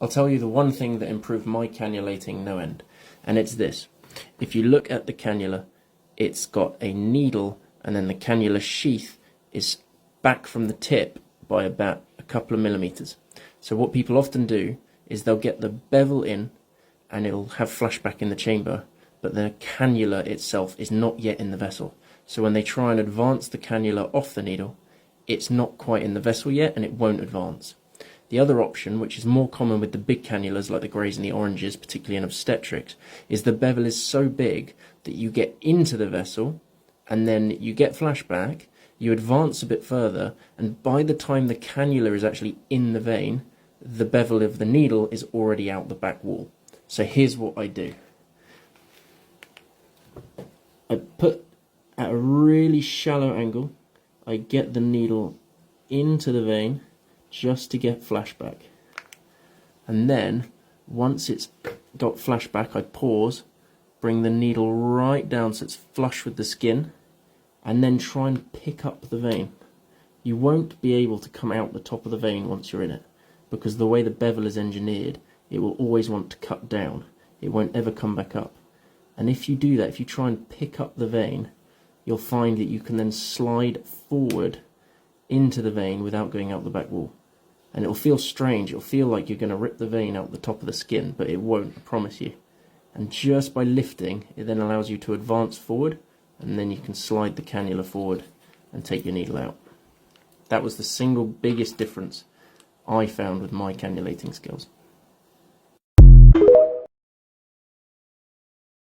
I'll tell you the one thing that improved my cannulating no end, and it's this. If you look at the cannula, it's got a needle, and then the cannula sheath is back from the tip by about a couple of millimeters. So what people often do is they'll get the bevel in and it'll have flashback in the chamber, but the cannula itself is not yet in the vessel. So when they try and advance the cannula off the needle, it's not quite in the vessel yet and it won't advance. The other option, which is more common with the big cannulas like the greys and the oranges, particularly in obstetrics, is the bevel is so big that you get into the vessel and then you get flashback, you advance a bit further, and by the time the cannula is actually in the vein, the bevel of the needle is already out the back wall. So here's what I do. I put at a really shallow angle, I get the needle into the vein just to get flashback. And then, once it's got flashback, I pause, bring the needle right down so it's flush with the skin, and then try and pick up the vein. You won't be able to come out the top of the vein once you're in it, because the way the bevel is engineered, it will always want to cut down. It won't ever come back up. And if you do that, if you try and pick up the vein, you'll find that you can then slide forward into the vein without going out the back wall. And it'll feel strange, it'll feel like you're going to rip the vein out the top of the skin, but it won't, I promise you. And just by lifting, it then allows you to advance forward, and then you can slide the cannula forward and take your needle out. That was the single biggest difference I found with my cannulating skills.